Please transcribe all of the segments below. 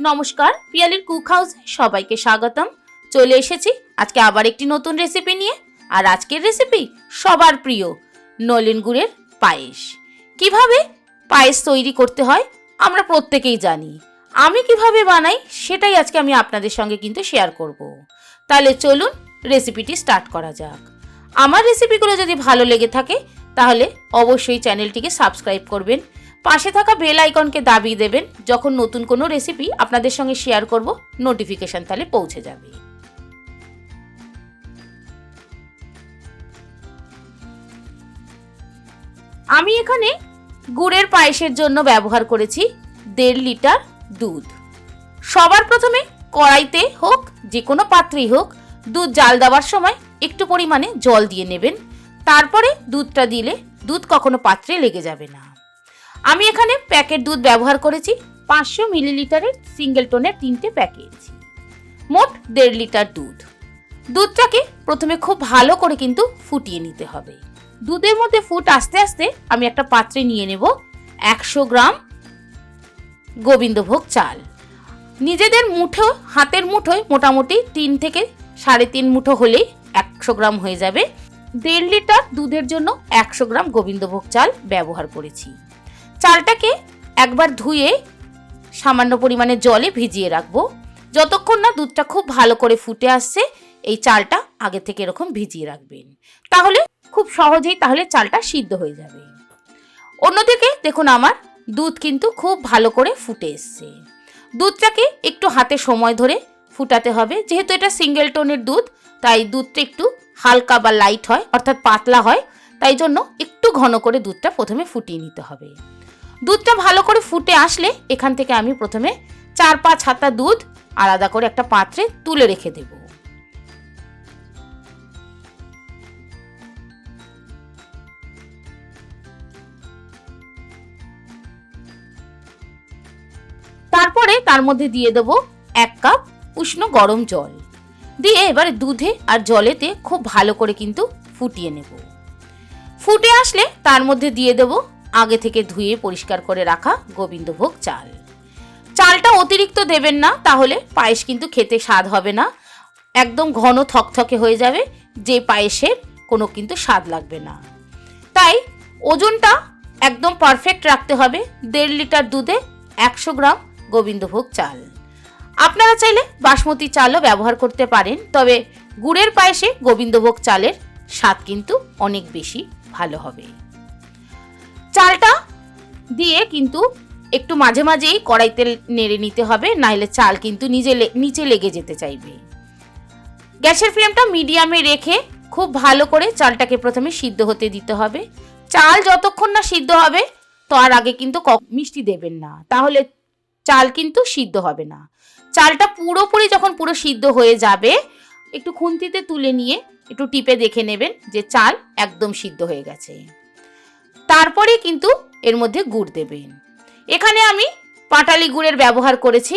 নমস্কার, পিয়ালির কুক হাউসে সবাইকে স্বাগতম। চলে এসেছি আজকে আবার একটি নতুন রেসিপি নিয়ে। আর আজকের রেসিপি সবার প্রিয় নলেন গুড়ের পায়েস। কিভাবে পায়েস তৈরি করতে হয় আমরা প্রত্যেকেই জানি। আমি কিভাবে বানাই সেটাই আজকে আমি আপনাদের সঙ্গে কিন্তু শেয়ার করব। তাহলে চলুন রেসিপিটি স্টার্ট করা যাক। আমার রেসিপিগুলো যদি ভালো লেগে থাকে তাহলে অবশ্যই চ্যানেলটিকে সাবস্ক্রাইব করবেন, পাশে থাকা বেল আইকনকে দাবিয়ে দেবেন। যখন নতুন কোনো রেসিপি আপনাদের সঙ্গে শেয়ার করব নোটিফিকেশন তাহলে পৌঁছে যাবে। আমি এখানে গুড়ের পায়েসের জন্য ব্যবহার করেছি 1.5 লিটার দুধ। সবার প্রথমে কড়াইতে হোক যে কোনো পাত্রেই হোক দুধ জাল দেওয়ার সময় একটু পরিমাণে জল দিয়ে নেবেন। তারপরে দুধটা দিলে দুধ কখনো পাত্রে লেগে যাবে না। আমি এখানে প্যাকেট দুধ ব্যবহার করেছি 500 মিলিলিটারের সিঙ্গেল টোনের 3টে প্যাকেট, মোট 1.5 লিটার দুধ। দুধটাকে প্রথমে খুব ভালো করে কিন্তু ফুটিয়ে নিতে হবে। দুধের মধ্যে ফুট আস্তে আস্তে আমি একটা পাত্রে নিয়ে নেব 100 গ্রাম গোবিন্দভোগ চাল। নিজেদের মুঠো হাতের মুঠোয় মোটামুটি 3 থেকে 3.5 মুঠো হলেই 100 গ্রাম হয়ে যাবে। 1.5 লিটার দুধের জন্য 100 গ্রাম গোবিন্দভোগ চাল ব্যবহার করেছি। চালটাকে একবার ধুয়ে সামান্য পরিমাণে জলে ভিজিয়ে রাখবো। যতক্ষণ না দুধটা খুব ভালো করে ফুটে আসছে এই চালটা আগে থেকে এরকম ভিজিয়ে রাখবেন, তাহলে খুব সহজেই চালটা সিদ্ধ হয়ে যাবে। অন্যদিকে দেখুন আমার দুধ কিন্তু খুব ভালো করে ফুটে এসছে। দুধটাকে একটু হাতে সময় ধরে ফুটাতে হবে। যেহেতু এটা সিঙ্গেল টোনের দুধ তাই দুধটা একটু হালকা বা লাইট হয়, অর্থাৎ পাতলা হয়, তাই জন্য একটু ঘন করে দুধটা প্রথমে ফুটিয়ে নিতে হবে। দুধটা ভালো করে ফুটে আসলে এখান থেকে আমি প্রথমে 4-5 হাতা দুধ আলাদা করে একটা পাত্রে তুলে রেখে দেব। তারপরে তার মধ্যে দিয়ে দেব 1 কাপ উষ্ণ গরম জল দিয়ে এবারে দুধে আর জলেতে খুব ভালো করে কিন্তু ফুটিয়ে নেব। ফুটে আসলে তার মধ্যে দিয়ে দেব আগে থেকে ধুয়ে পরিষ্কার করে রাখা গোবিন্দভোগ চাল। চালটা অতিরিক্ত দেবেন না, তাহলে পায়েস কিন্তু খেতে স্বাদ হবে না, একদম ঘন থকথকে হয়ে যাবে, যে পায়েসের কোনো কিন্তু স্বাদ লাগবে না। তাই ওজনটা একদম পারফেক্ট রাখতে হবে। 1.5 লিটার দুধে 100 গ্রাম গোবিন্দভোগ চাল। আপনারা চাইলে বাসমতি চালও ব্যবহার করতে পারেন, তবে গুড়ের পায়েসে গোবিন্দভোগ চালের স্বাদ কিন্তু অনেক বেশি ভালো হবে। চালটা দিয়ে কিন্তু একটু মাঝে মাঝেই কড়াইতে নেড়ে নিতে হবে, নাহলে চাল কিন্তু নিচে লেগে যেতে চাইবে। গ্যাসের ফ্লেমটা মিডিয়ামে রেখে খুব ভালো করে চালটাকে প্রথমে সিদ্ধ হতে দিতে হবে। চাল যতক্ষণ না সিদ্ধ হবে তার আগে কিন্তু মিষ্টি দেবেন না, তাহলে চাল কিন্তু সিদ্ধ হবে না। চালটা পুরোপুরি যখন পুরো সিদ্ধ হয়ে যাবে একটু খুন্তিতে তুলে নিয়ে একটু টিপে দেখে নেবেন যে চাল একদম সিদ্ধ হয়ে গেছে। তারপরে কিন্তু এর মধ্যে গুড় দেবেন। এখানে আমি পাটালি গুড়ের ব্যবহার করেছি।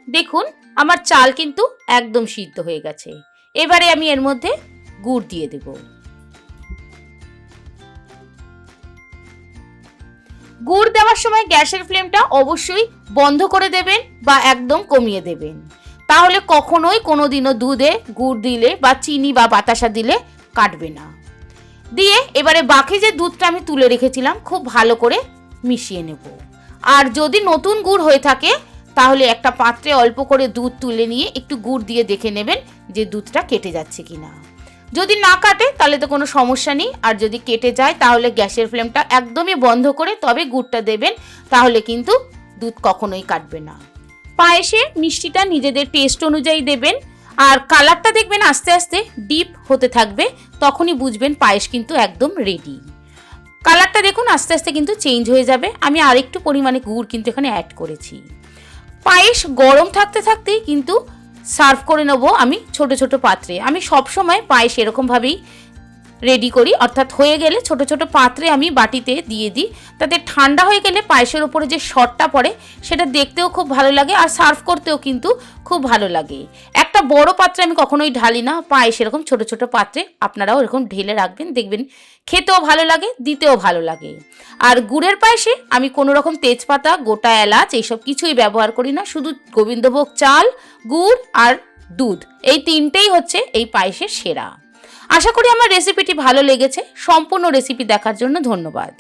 দেখুন আমার চাল কিন্তু একদম সিদ্ধ হয়ে গেছে। এবারে আমি এর মধ্যে গুড় দিয়ে দেব। গুড় দেওয়ার সময় গ্যাসের ফ্লেমটা অবশ্যই বন্ধ করে দেবেন বা একদম কমিয়ে দেবেন, তাহলে কখনোই কোনোদিনও দুধে গুড় দিলে বা চিনি বা বাতাসা দিলে কাটবে না। দিয়ে এবারে বাকি যে দুধটা আমি তুলে রেখেছিলাম খুব ভালো করে মিশিয়ে নেব। আর যদি নতুন গুড় হয়ে থাকে তাহলে একটা পাত্রে অল্প করে দুধ তুলে নিয়ে একটু গুড় দিয়ে দেখে নেবেন যে দুধটা কেটে যাচ্ছে কিনা। যদি না কাটে তাহলে তো কোনো সমস্যা নেই, আর যদি কেটে যায় তাহলে গ্যাসের ফ্লেমটা একদমই বন্ধ করে তবে গুড়টা দেবেন, তাহলে কিন্তু দুধ কখনোই কাটবে না। পায়েসে মিষ্টিটা নিজেদের টেস্ট অনুযায়ী দেবেন। আর কালারটা দেখবেন আস্তে আস্তে ডিপ হতে থাকবে, তখনই বুঝবেন পায়েস কিন্তু একদম রেডি। কালারটা দেখুন আস্তে আস্তে কিন্তু চেঞ্জ হয়ে যাবে। আমি আরেকটু পরিমাণে গুড় কিন্তু এখানে অ্যাড করেছি। পায়েস গরম থাকতে থাকতেই কিন্তু সার্ভ করে নেব আমি ছোট ছোট পাত্রে। আমি সব সময় পায়েস এরকমভাবেই রেডি করি, অর্থাৎ হয়ে গেলে ছোট ছোট পাত্রে আমি বাটিতে দিয়ে দিই, তাতে ঠান্ডা হয়ে গেলে পায়েসের ওপরে যে সরটা পড়ে সেটা দেখতেও খুব ভালো লাগে আর সার্ভ করতেও কিন্তু খুব ভালো লাগে। একটা একটা বড় পাত্রে আমি কখনোই ঢালি না, পায়েস এরকম ছোট ছোট পাত্রে আপনারাও এরকম ঢেলে রাখবেন, দেখবেন খেতেও ভালো লাগে, দিতেও ভালো লাগে। আর গুড়ের পায়েসে আমি কোনো রকম তেজপাতা, গোটা এলাচ এইসব কিছুই ব্যবহার করি না, শুধু গোবিন্দভোগ চাল, গুড় আর দুধ, এই তিনটেই হচ্ছে এই পায়েসের সেরা। আশা করি আমার রেসিপিটি ভালো লেগেছে। সম্পূর্ণ রেসিপি দেখার জন্য ধন্যবাদ।